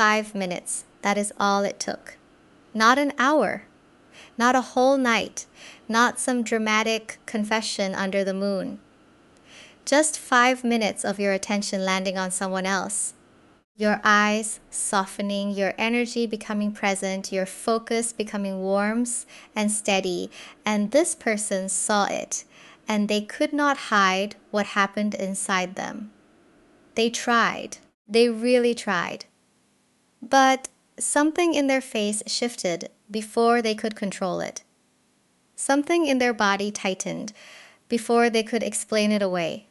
5 minutes. That is all it took. Not an hour. Not a whole night. Not some dramatic confession under the moon. Just 5 minutes of your attention landing on someone else. Your eyes softening, your energy becoming present, your focus becoming warm and steady. And this person saw it, and they could not hide what happened inside them. They tried. They really tried. But something in their face shifted before they could control it. Something in their body tightened before they could explain it away.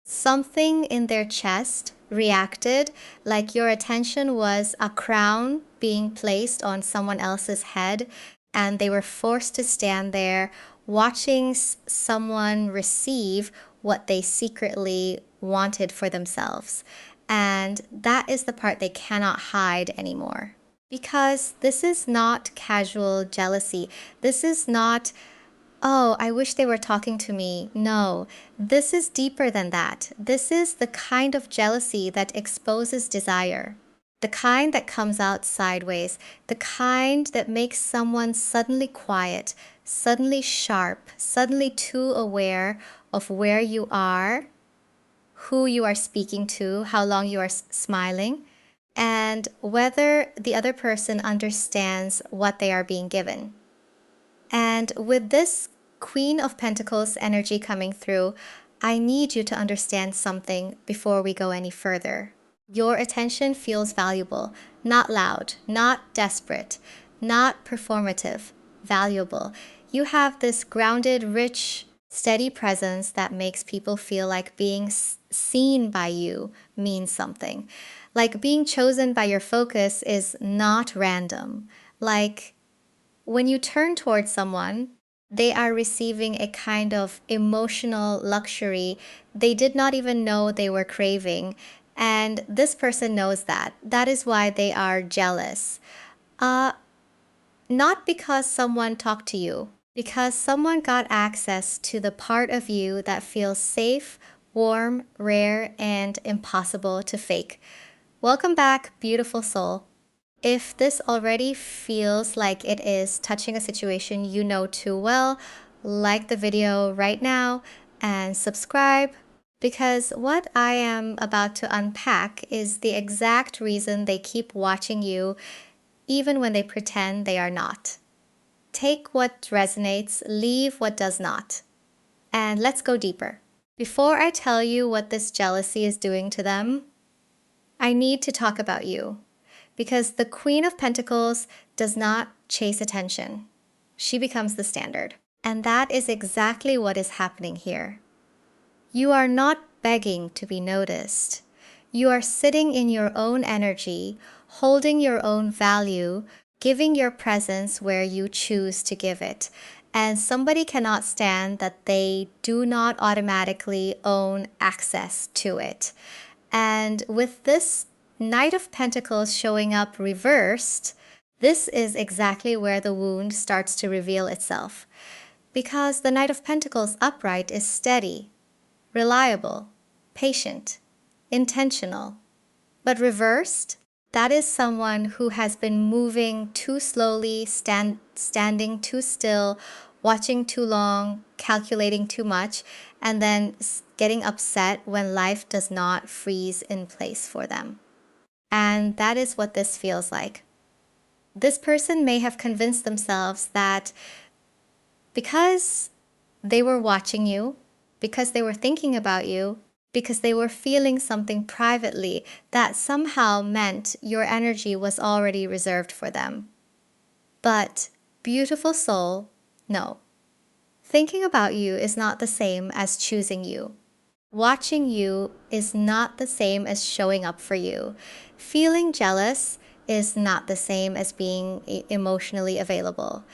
Something in their chest reacted like your attention was a crown being placed on someone else's head, and they were forced to stand there watching someone receive what they secretly wanted for themselves. And that is the part they cannot hide anymore. Because this is not casual jealousy. This is not, oh, I wish they were talking to me. No, this is deeper than that. This is the kind of jealousy that exposes desire. The kind that comes out sideways. The kind that makes someone suddenly quiet, suddenly sharp, suddenly too aware of where you are, who you are speaking to, how long you are smiling, and whether the other person understands what they are being given. And with this Queen of Pentacles energy coming through, I need you to understand something before we go any further. Your attention feels valuable, not loud, not desperate, not performative, valuable. You have this grounded, rich, steady presence that makes people feel like being seen by you means something. Like being chosen by your focus is not random. Like when you turn towards someone, they are receiving a kind of emotional luxury they did not even know they were craving. And this person knows that. That is why they are jealous. Not because someone talked to you, because someone got access to the part of you that feels safe, warm, rare, and impossible to fake. Welcome back, beautiful soul. If this already feels like it is touching a situation you know too well, like the video right now and subscribe, because what I am about to unpack is the exact reason they keep watching you even when they pretend they are not. Take what resonates, leave what does not. And let's go deeper. Before I tell you what this jealousy is doing to them, I need to talk about you. Because the Queen of Pentacles does not chase attention. She becomes the standard. And that is exactly what is happening here. You are not begging to be noticed. You are sitting in your own energy, holding your own value, giving your presence where you choose to give it. And somebody cannot stand that they do not automatically own access to it. And with this Knight of Pentacles showing up reversed, this is exactly where the wound starts to reveal itself. Because the Knight of Pentacles upright is steady, reliable, patient, intentional. But reversed, that is someone who has been moving too slowly, standing too still, watching too long, calculating too much, and then getting upset when life does not freeze in place for them. And that is what this feels like. This person may have convinced themselves that because they were watching you, because they were thinking about you, because they were feeling something privately, that somehow meant your energy was already reserved for them. But, beautiful soul, no. Thinking about you is not the same as choosing you. Watching you is not the same as showing up for you. Feeling jealous is not the same as being emotionally available.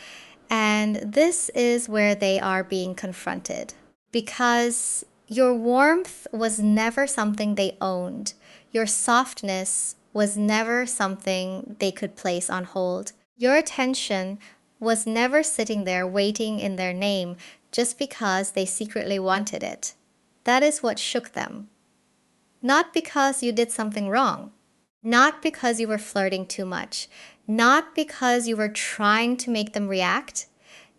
And this is where they are being confronted. Because your warmth was never something they owned. Your softness was never something they could place on hold. Your attention was never sitting there waiting in their name just because they secretly wanted it. That is what shook them. Not because you did something wrong, Not because you were flirting too much, not because you were trying to make them react,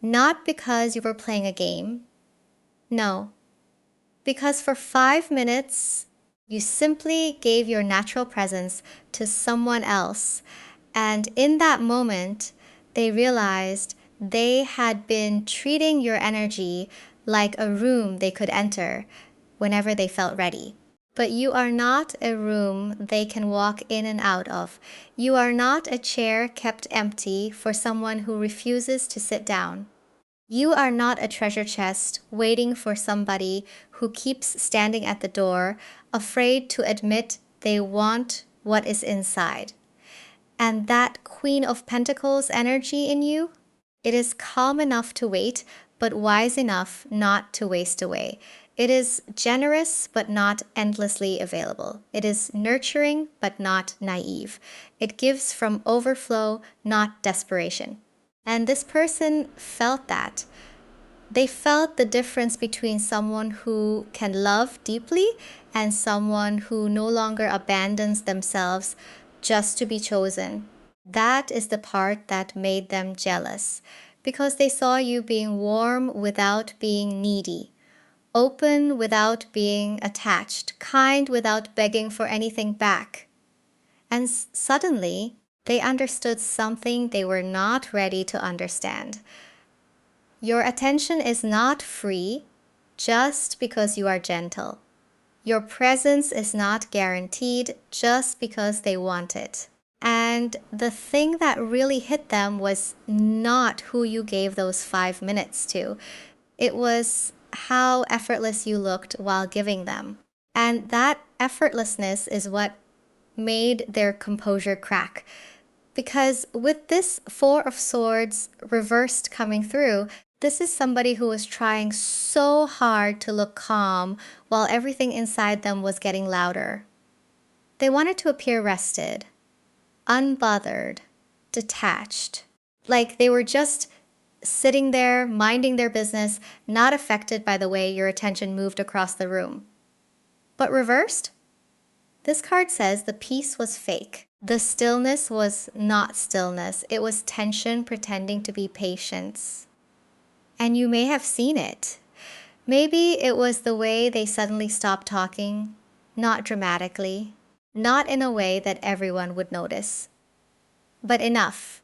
not because you were playing a game. No, because for 5 minutes, you simply gave your natural presence to someone else. And in that moment, they realized they had been treating your energy like a room they could enter whenever they felt ready. But you are not a room they can walk in and out of. You are not a chair kept empty for someone who refuses to sit down. You are not a treasure chest waiting for somebody who keeps standing at the door, afraid to admit they want what is inside. And that Queen of Pentacles energy in you, it is calm enough to wait, but wise enough not to waste away. It is generous, but not endlessly available. It is nurturing, but not naive. It gives from overflow, not desperation. And this person felt that. They felt the difference between someone who can love deeply and someone who no longer abandons themselves just to be chosen. That is the part that made them jealous because they saw you being warm without being needy, open without being attached, kind without begging for anything back. And suddenly, they understood something they were not ready to understand. Your attention is not free just because you are gentle. Your presence is not guaranteed just because they want it. And the thing that really hit them was not who you gave those 5 minutes to. It was how effortless you looked while giving them. And that effortlessness is what made their composure crack. Because with this Four of Swords reversed coming through, this is somebody who was trying so hard to look calm while everything inside them was getting louder. They wanted to appear rested, unbothered, detached. Like they were just sitting there, minding their business, not affected by the way your attention moved across the room. But reversed, this card says the peace was fake. The stillness was not stillness. It was tension pretending to be patience. And you may have seen it. Maybe it was the way they suddenly stopped talking, not dramatically, not in a way that everyone would notice, but enough.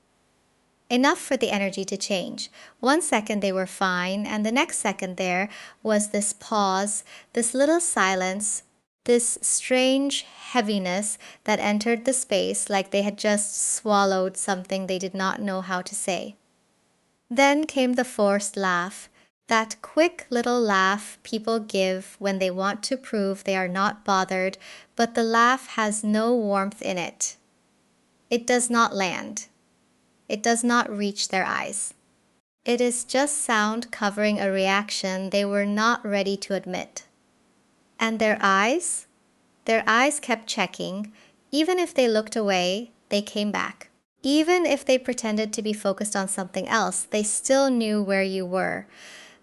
Enough for the energy to change. 1 second they were fine, and the next second there was this pause, this little silence, this strange heaviness that entered the space like they had just swallowed something they did not know how to say. Then came the forced laugh, that quick little laugh people give when they want to prove they are not bothered, but the laugh has no warmth in it. It does not land. It does not reach their eyes. It is just sound covering a reaction they were not ready to admit. And their eyes kept checking. Even if they looked away, they came back. Even if they pretended to be focused on something else, they still knew where you were.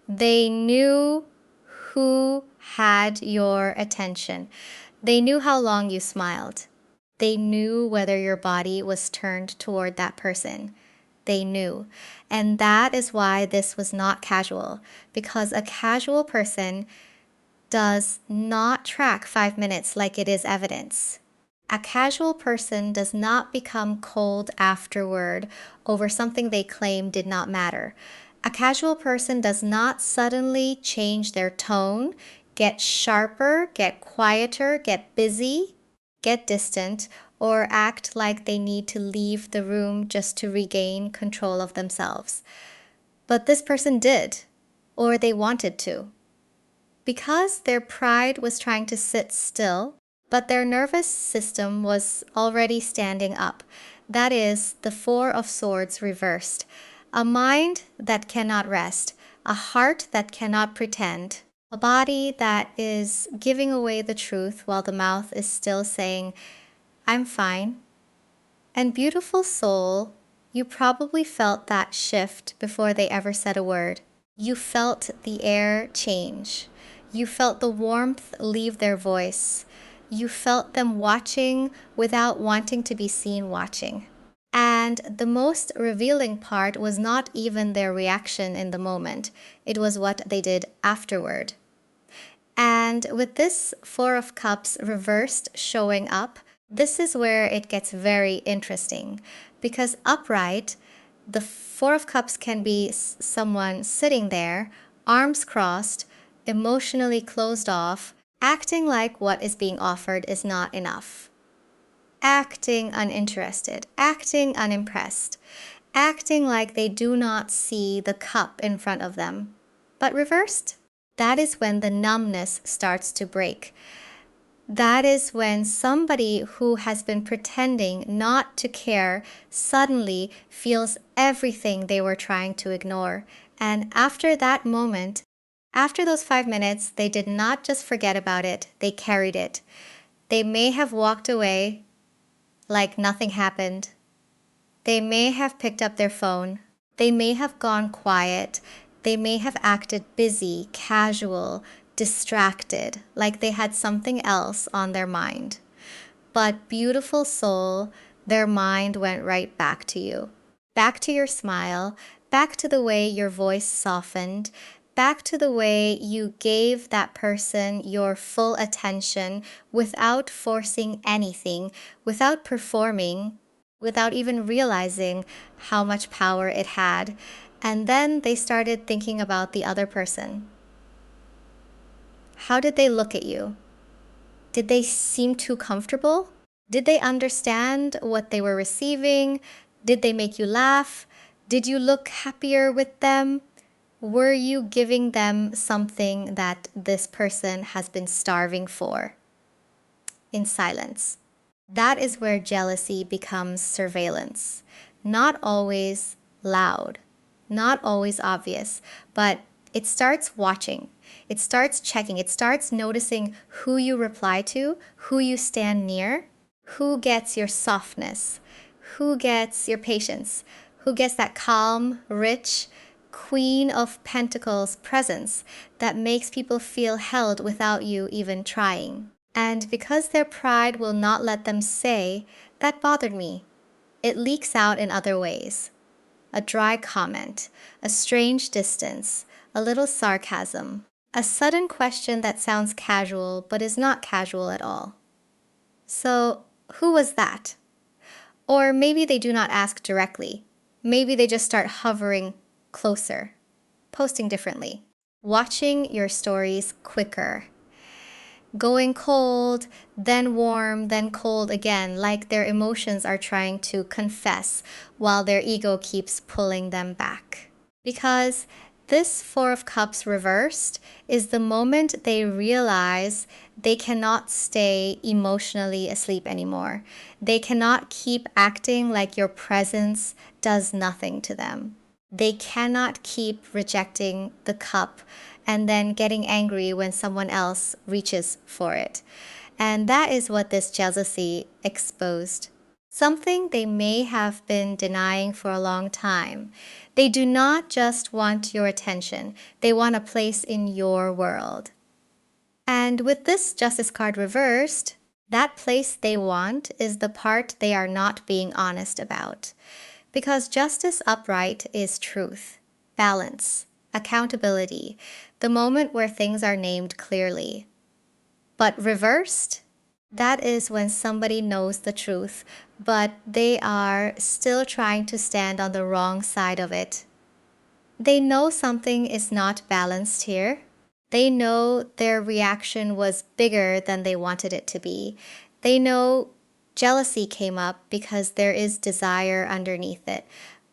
They knew who had your attention. They knew how long you smiled. They knew whether your body was turned toward that person. They knew. And that is why this was not casual, because a casual person does not track 5 minutes like it is evidence. A casual person does not become cold afterward over something they claim did not matter. A casual person does not suddenly change their tone, get sharper, get quieter, get busy, get distant, or act like they need to leave the room just to regain control of themselves. But this person did, or they wanted to. Because their pride was trying to sit still, but their nervous system was already standing up. That is the Four of Swords reversed. A mind that cannot rest, a heart that cannot pretend, a body that is giving away the truth while the mouth is still saying, I'm fine. And beautiful soul, you probably felt that shift before they ever said a word. You felt the air change. You felt the warmth leave their voice. You felt them watching without wanting to be seen watching. And the most revealing part was not even their reaction in the moment, it was what they did afterward. And with this Four of Cups reversed showing up, this is where it gets very interesting. Because upright, the Four of Cups can be someone sitting there, arms crossed, emotionally closed off, acting like what is being offered is not enough. Acting uninterested, acting unimpressed, acting like they do not see the cup in front of them. But reversed, that is when the numbness starts to break. That is when somebody who has been pretending not to care suddenly feels everything they were trying to ignore. And after that moment, after those 5 minutes, they did not just forget about it, they carried it. They may have walked away like nothing happened. They may have picked up their phone. They may have gone quiet. They may have acted busy, casual, distracted, like they had something else on their mind. But beautiful soul, their mind went right back to you. Back to your smile, back to the way your voice softened, back to the way you gave that person your full attention without forcing anything, without performing, without even realizing how much power it had. And then they started thinking about the other person. How did they look at you? Did they seem too comfortable? Did they understand what they were receiving? Did they make you laugh? Did you look happier with them? Were you giving them something that this person has been starving for? In silence. That is where jealousy becomes surveillance. Not always loud, not always obvious, but it starts watching. It starts checking. It starts noticing who you reply to, who you stand near, who gets your softness, who gets your patience, who gets that calm, rich, Queen of Pentacles presence that makes people feel held without you even trying. And because their pride will not let them say, "That bothered me," it leaks out in other ways. A dry comment, a strange distance, a little sarcasm, a sudden question that sounds casual but is not casual at all. So, who was that? Or maybe they do not ask directly. Maybe they just start hovering closer, posting differently, watching your stories quicker, going cold, then warm, then cold again, like their emotions are trying to confess while their ego keeps pulling them back. Because this Four of Cups reversed is the moment they realize they cannot stay emotionally asleep anymore. They cannot keep acting like your presence does nothing to them. They cannot keep rejecting the cup and then getting angry when someone else reaches for it. And that is what this jealousy exposed. Something they may have been denying for a long time. They do not just want your attention, they want a place in your world. And with this Justice card reversed, that place they want is the part they are not being honest about. Because justice upright is truth, balance, accountability, the moment where things are named clearly. But reversed, that is when somebody knows the truth, but they are still trying to stand on the wrong side of it. They know something is not balanced here. They know their reaction was bigger than they wanted it to be. They know jealousy came up because there is desire underneath it.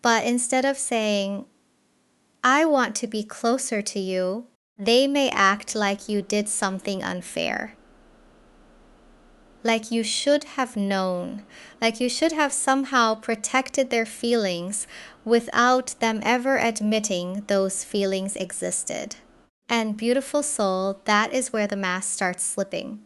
But instead of saying, "I want to be closer to you," they may act like you did something unfair. Like you should have known, like you should have somehow protected their feelings without them ever admitting those feelings existed. And beautiful soul, that is where the mask starts slipping.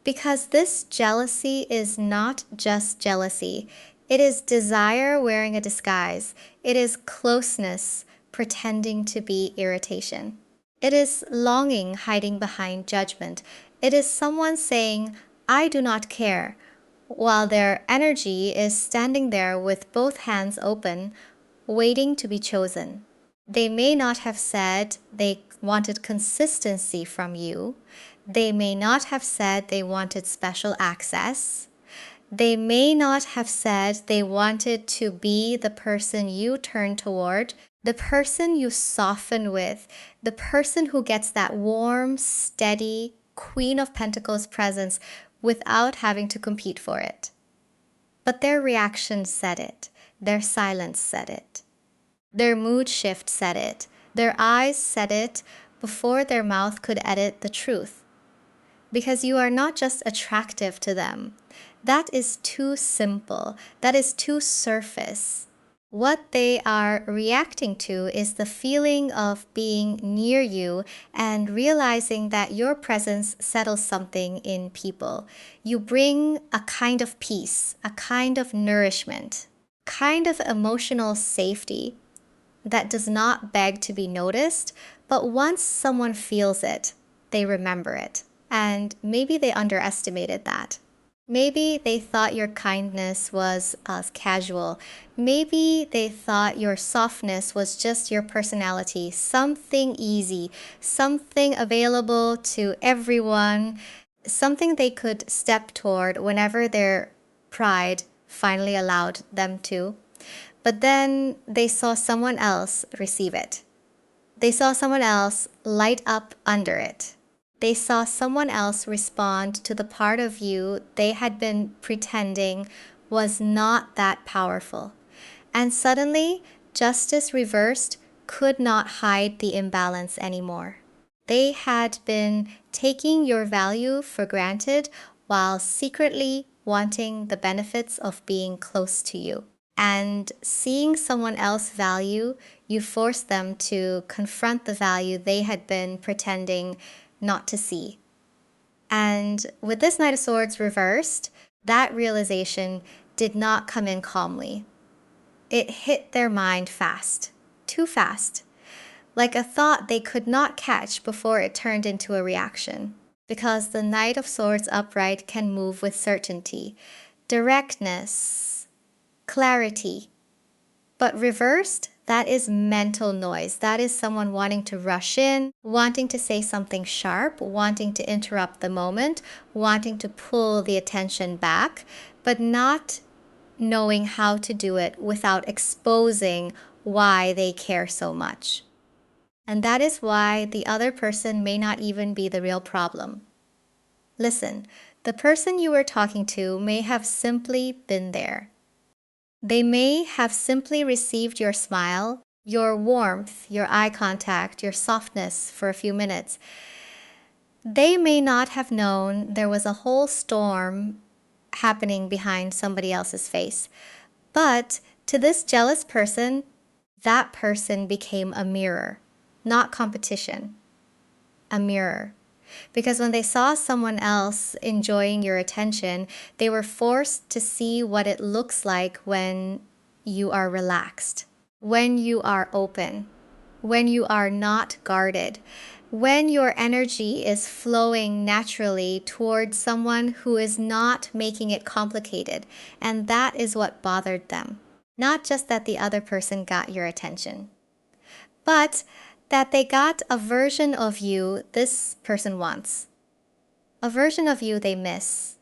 Because this jealousy is not just jealousy. It is desire wearing a disguise. It is closeness pretending to be irritation. It is longing hiding behind judgment. It is someone saying, I do not care, while their energy is standing there with both hands open, waiting to be chosen. They may not have said they wanted consistency from you. They may not have said they wanted special access. They may not have said they wanted to be the person you turn toward, the person you soften with, the person who gets that warm, steady Queen of Pentacles presence without having to compete for it. But their reaction said it. Their silence said it. Their mood shift said it. Their eyes said it before their mouth could edit the truth. Because you are not just attractive to them. That is too simple. That is too surface. What they are reacting to is the feeling of being near you and realizing that your presence settles something in people. You bring a kind of peace, a kind of nourishment, kind of emotional safety that does not beg to be noticed, but once someone feels it, they remember it. And maybe they underestimated that. Maybe they thought your kindness was casual. Maybe they thought your softness was just your personality, something easy, something available to everyone, something they could step toward whenever their pride finally allowed them to. But then they saw someone else receive it. They saw someone else light up under it. They saw someone else respond to the part of you they had been pretending was not that powerful. And suddenly, justice reversed could not hide the imbalance anymore. They had been taking your value for granted while secretly wanting the benefits of being close to you. And seeing someone else value, you force them to confront the value they had been pretending not to see. And with this Knight of Swords reversed, that realization did not come in calmly. It hit their mind fast, too fast, like a thought they could not catch before it turned into a reaction. Because the Knight of Swords upright can move with certainty, directness, clarity. But reversed, that is mental noise. That is someone wanting to rush in, wanting to say something sharp, wanting to interrupt the moment, wanting to pull the attention back, but not knowing how to do it without exposing why they care so much. And that is why the other person may not even be the real problem. Listen, the person you were talking to may have simply been there. They may have simply received your smile, your warmth, your eye contact, your softness for a few minutes. They may not have known there was a whole storm happening behind somebody else's face. But to this jealous person, that person became a mirror, not competition. A mirror. Because when they saw someone else enjoying your attention, they were forced to see what it looks like when you are relaxed, when you are open, when you are not guarded, when your energy is flowing naturally towards someone who is not making it complicated. And that is what bothered them. Not just that the other person got your attention, but that they got a version of you this person wants, a version of you they miss,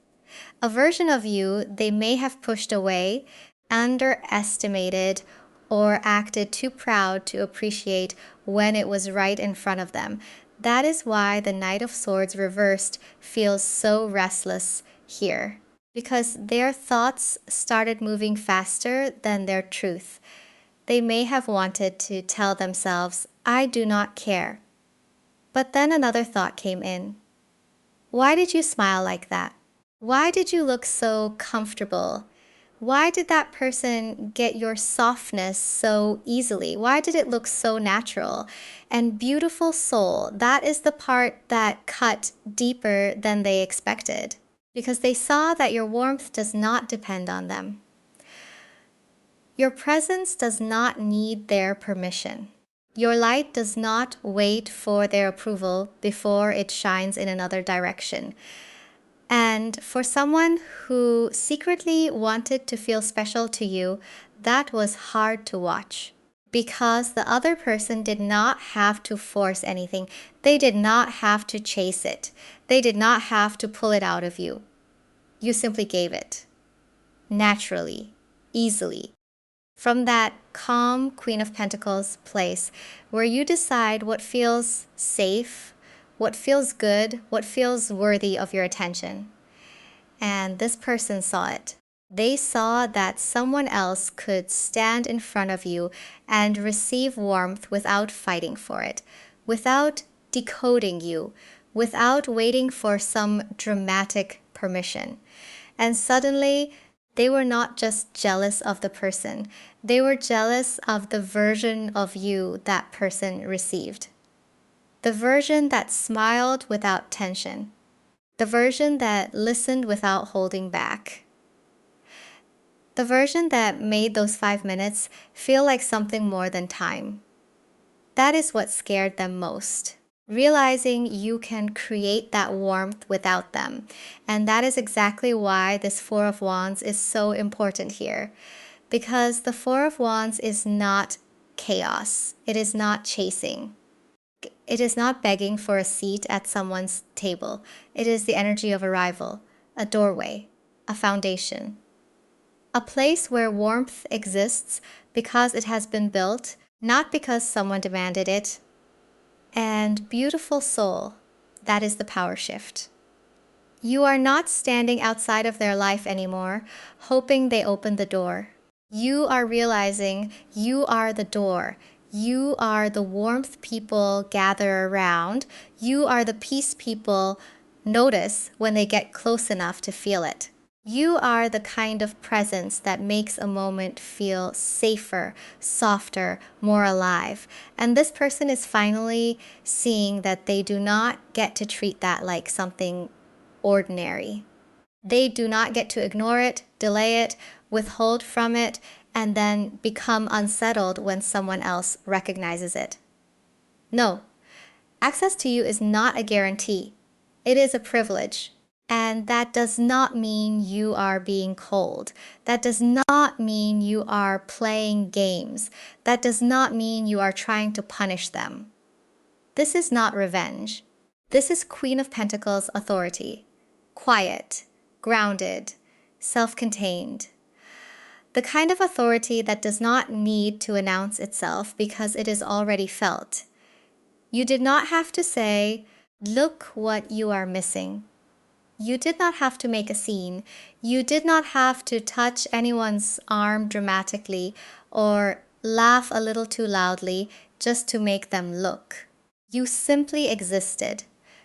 a version of you they may have pushed away, underestimated, or acted too proud to appreciate when it was right in front of them. That is why the Knight of Swords reversed feels so restless here, because their thoughts started moving faster than their truth. They may have wanted to tell themselves, I do not care. But then another thought came in. Why did you smile like that? Why did you look so comfortable? Why did that person get your softness so easily? Why did it look so natural? And beautiful soul, that is the part that cut deeper than they expected, because they saw that your warmth does not depend on them. Your presence does not need their permission. Your light does not wait for their approval before it shines in another direction. And for someone who secretly wanted to feel special to you, that was hard to watch because the other person did not have to force anything. They did not have to chase it. They did not have to pull it out of you. You simply gave it naturally, easily. From that calm Queen of Pentacles place where you decide what feels safe, what feels good, what feels worthy of your attention. And this person saw it. They saw that someone else could stand in front of you and receive warmth without fighting for it, without decoding you, without waiting for some dramatic permission. And suddenly, they were not just jealous of the person, they were jealous of the version of you that person received. The version that smiled without tension. The version that listened without holding back. The version that made those 5 minutes feel like something more than time. That is what scared them most. Realizing you can create that warmth without them. And that is exactly why this Four of Wands is so important here. Because the Four of Wands is not chaos. It is not chasing. It is not begging for a seat at someone's table. It is the energy of arrival, a doorway, a foundation. A place where warmth exists because it has been built, not because someone demanded it. And beautiful soul, that is the power shift. You are not standing outside of their life anymore, hoping they open the door. You are realizing you are the door. You are the warmth people gather around. You are the peace people notice when they get close enough to feel it. You are the kind of presence that makes a moment feel safer, softer, more alive. And this person is finally seeing that they do not get to treat that like something ordinary. They do not get to ignore it, delay it, withhold from it, and then become unsettled when someone else recognizes it. No, access to you is not a guarantee. It is a privilege. And that does not mean you are being cold. That does not mean you are playing games. That does not mean you are trying to punish them. This is not revenge. This is Queen of Pentacles authority. Quiet, grounded, self-contained. The kind of authority that does not need to announce itself because it is already felt. You did not have to say, "Look what you are missing." You did not have to make a scene. You did not have to touch anyone's arm dramatically or laugh a little too loudly just to make them look. You simply existed.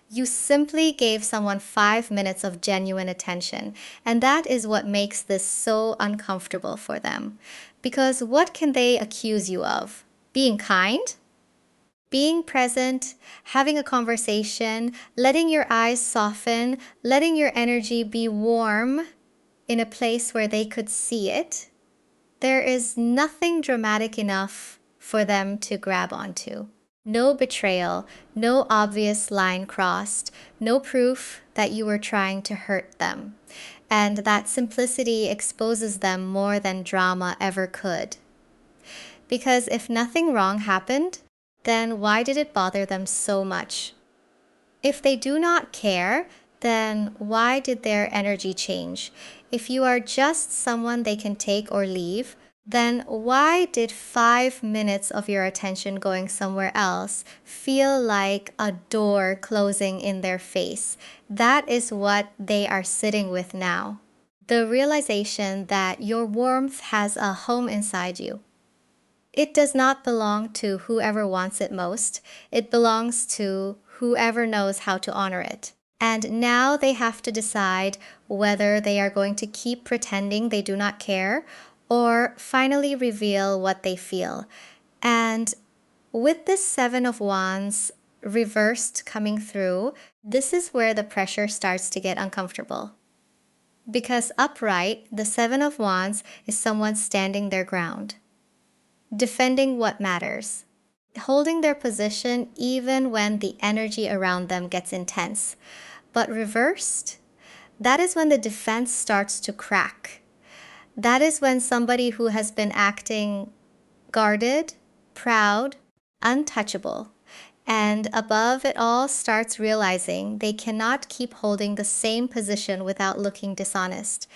You simply gave someone 5 minutes of genuine attention. And that is what makes this so uncomfortable for them. Because what can they accuse you of? Being kind? Being present, having a conversation, letting your eyes soften, letting your energy be warm in a place where they could see it. There is nothing dramatic enough for them to grab onto. No betrayal, no obvious line crossed, no proof that you were trying to hurt them. And that simplicity exposes them more than drama ever could. Because if nothing wrong happened, then why did it bother them so much? If they do not care, then why did their energy change? If you are just someone they can take or leave, then why did 5 minutes of your attention going somewhere else feel like a door closing in their face? That is what they are sitting with now. The realization that your warmth has a home inside you. It does not belong to whoever wants it most. It belongs to whoever knows how to honor it. And now they have to decide whether they are going to keep pretending they do not care or finally reveal what they feel. And with this Seven of Wands reversed coming through, this is where the pressure starts to get uncomfortable. Because upright, the Seven of Wands is someone standing their ground. Defending what matters, holding their position even when the energy around them gets intense. But reversed, that is when the defense starts to crack. That is when somebody who has been acting guarded, proud, untouchable, and above it all starts realizing they cannot keep holding the same position without looking dishonest.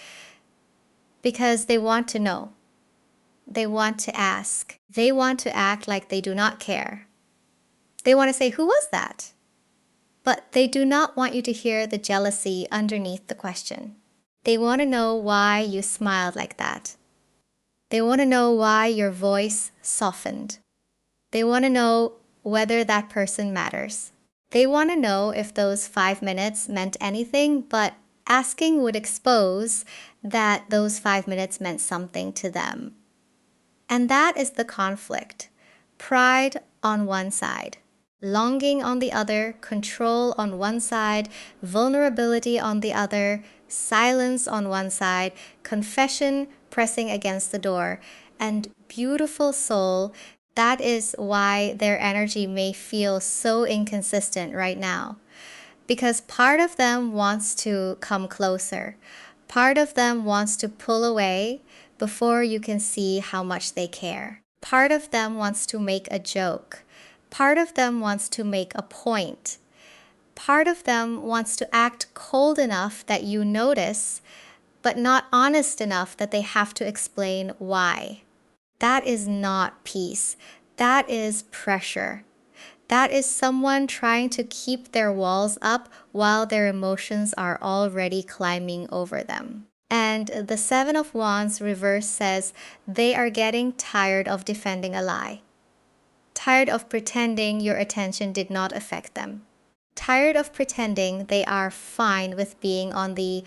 Because they want to know. They want to ask. They want to act like they do not care. They want to say, "Who was that?" But they do not want you to hear the jealousy underneath the question. They want to know why you smiled like that. They want to know why your voice softened. They want to know whether that person matters. They want to know if those 5 minutes meant anything, but asking would expose that those 5 minutes meant something to them. And that is the conflict. Pride on one side, longing on the other, control on one side, vulnerability on the other, silence on one side, confession pressing against the door, and beautiful soul. That is why their energy may feel so inconsistent right now. Because part of them wants to come closer. Part of them wants to pull away before you can see how much they care. Part of them wants to make a joke. Part of them wants to make a point. Part of them wants to act cold enough that you notice, but not honest enough that they have to explain why. That is not peace. That is pressure. That is someone trying to keep their walls up while their emotions are already climbing over them. And the Seven of Wands reverse says they are getting tired of defending a lie. Tired of pretending your attention did not affect them. Tired of pretending they are fine with being on the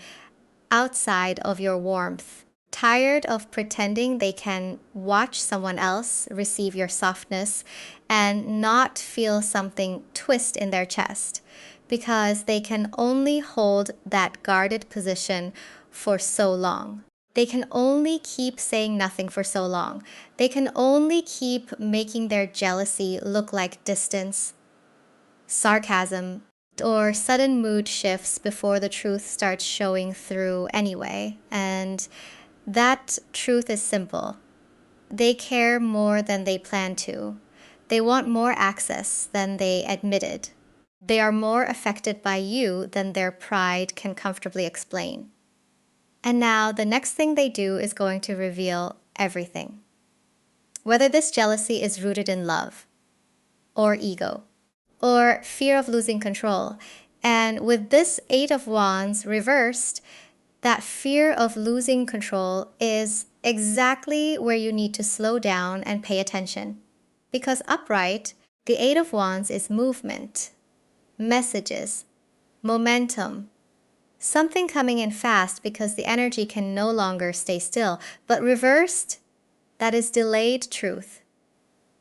outside of your warmth. Tired of pretending they can watch someone else receive your softness and not feel something twist in their chest, because they can only hold that guarded position for so long. They can only keep saying nothing for so long. They can only keep making their jealousy look like distance, sarcasm, or sudden mood shifts before the truth starts showing through anyway. And that truth is simple. They care more than they plan to. They want more access than they admitted. They are more affected by you than their pride can comfortably explain. And now the next thing they do is going to reveal everything. Whether this jealousy is rooted in love, or ego, or fear of losing control. And with this Eight of Wands reversed, that fear of losing control is exactly where you need to slow down and pay attention. Because upright, the Eight of Wands is movement, messages, momentum, something coming in fast because the energy can no longer stay still. But reversed, that is delayed truth,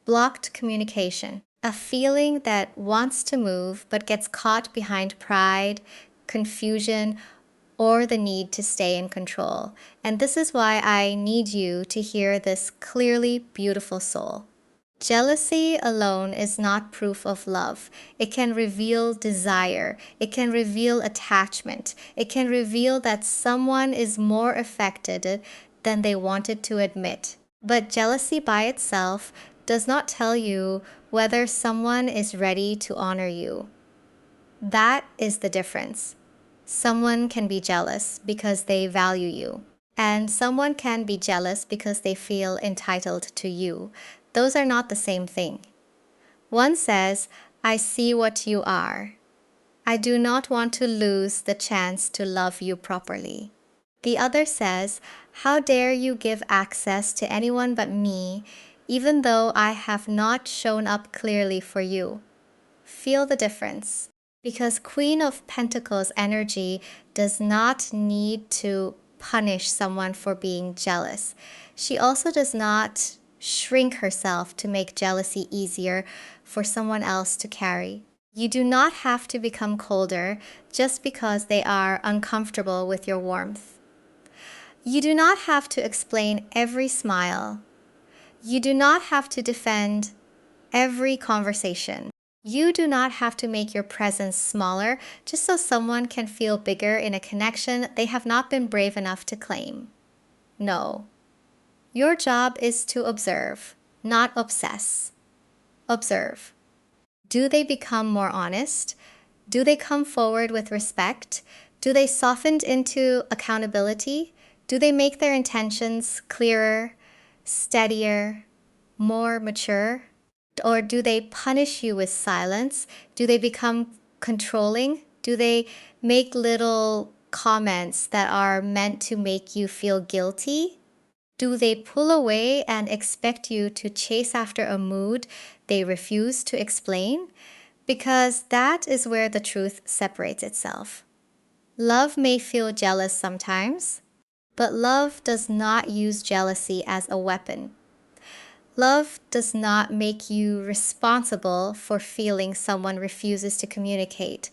blocked communication, a feeling that wants to move but gets caught behind pride, confusion, or the need to stay in control. And this is why I need you to hear this clearly, beautiful soul. Jealousy alone is not proof of love. It can reveal desire. It can reveal attachment. It can reveal that someone is more affected than they wanted to admit. But jealousy by itself does not tell you whether someone is ready to honor you. That is the difference. Someone can be jealous because they value you, and someone can be jealous because they feel entitled to you. Those are not the same thing. One says, "I see what you are. I do not want to lose the chance to love you properly." The other says, "How dare you give access to anyone but me, even though I have not shown up clearly for you." Feel the difference. Because Queen of Pentacles energy does not need to punish someone for being jealous. She also does not shrink herself to make jealousy easier for someone else to carry. You do not have to become colder just because they are uncomfortable with your warmth. You do not have to explain every smile. You do not have to defend every conversation. You do not have to make your presence smaller just so someone can feel bigger in a connection they have not been brave enough to claim. No. Your job is to observe, not obsess. Observe. Do they become more honest? Do they come forward with respect? Do they soften into accountability? Do they make their intentions clearer, steadier, more mature? Or do they punish you with silence? Do they become controlling? Do they make little comments that are meant to make you feel guilty? Do they pull away and expect you to chase after a mood they refuse to explain? Because that is where the truth separates itself. Love may feel jealous sometimes, but love does not use jealousy as a weapon. Love does not make you responsible for feeling someone refuses to communicate.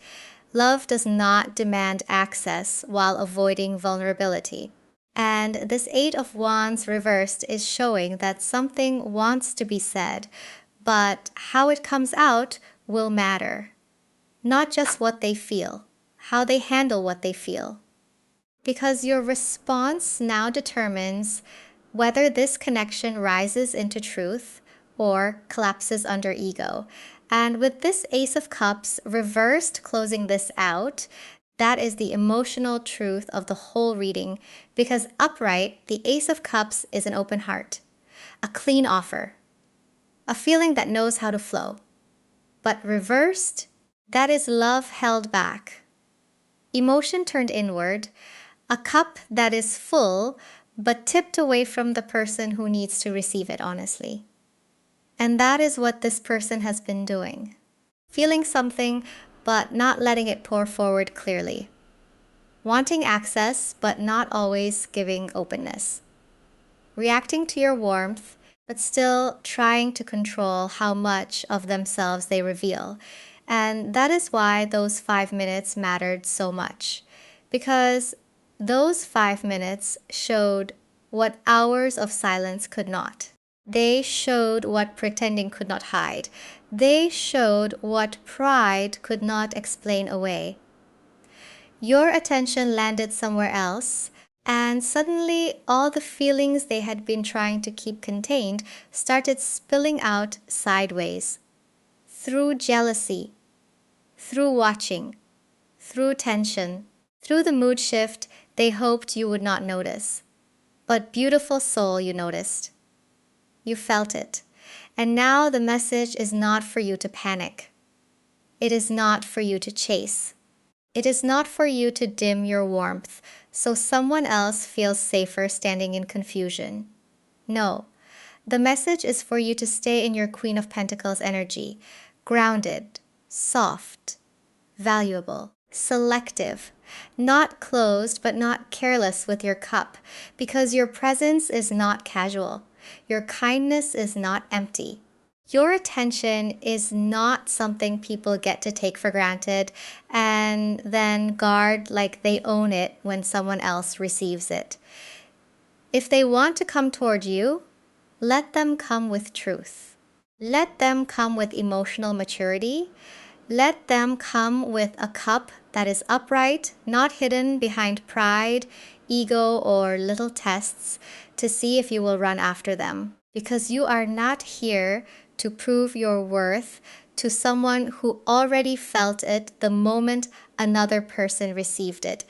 Love does not demand access while avoiding vulnerability. And this Eight of Wands reversed is showing that something wants to be said, but how it comes out will matter. Not just what they feel, how they handle what they feel. Because your response now determines whether this connection rises into truth or collapses under ego. And with this Ace of Cups reversed closing this out, that is the emotional truth of the whole reading, because upright, the Ace of Cups is an open heart, a clean offer, a feeling that knows how to flow. But reversed, that is love held back, emotion turned inward, a cup that is full but tipped away from the person who needs to receive it honestly. And that is what this person has been doing. Feeling something but not letting it pour forward clearly. Wanting access but not always giving openness. Reacting to your warmth but still trying to control how much of themselves they reveal. And that is why those 5 minutes mattered so much. Because those 5 minutes showed what hours of silence could not. They showed what pretending could not hide. They showed what pride could not explain away. Your attention landed somewhere else, and suddenly all the feelings they had been trying to keep contained started spilling out sideways. Through jealousy, through watching, through tension, through the mood shift they hoped you would not notice. But beautiful soul, you noticed. You felt it. And now the message is not for you to panic. It is not for you to chase. It is not for you to dim your warmth so someone else feels safer standing in confusion. No, the message is for you to stay in your Queen of Pentacles energy, grounded, soft, valuable, selective, not closed but not careless with your cup, because your presence is not casual. Your kindness is not empty. Your attention is not something people get to take for granted and then guard like they own it when someone else receives it. If they want to come toward you, let them come with truth. Let them come with emotional maturity. Let them come with a cup that is upright, not hidden behind pride, ego, or little tests to see if you will run after them. Because you are not here to prove your worth to someone who already felt it the moment another person received it.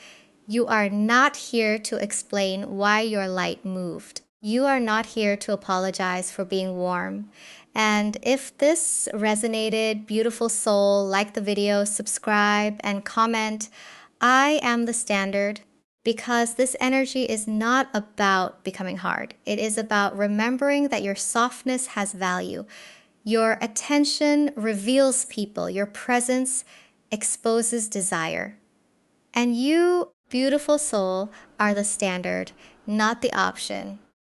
You are not here to explain why your light moved. You are not here to apologize for being warm. And if this resonated, beautiful soul, like the video, subscribe, and comment. I am the standard, because this energy is not about becoming hard. It is about remembering that your softness has value. Your attention reveals people. Your presence exposes desire. And you, beautiful soul, are the standard, not the option.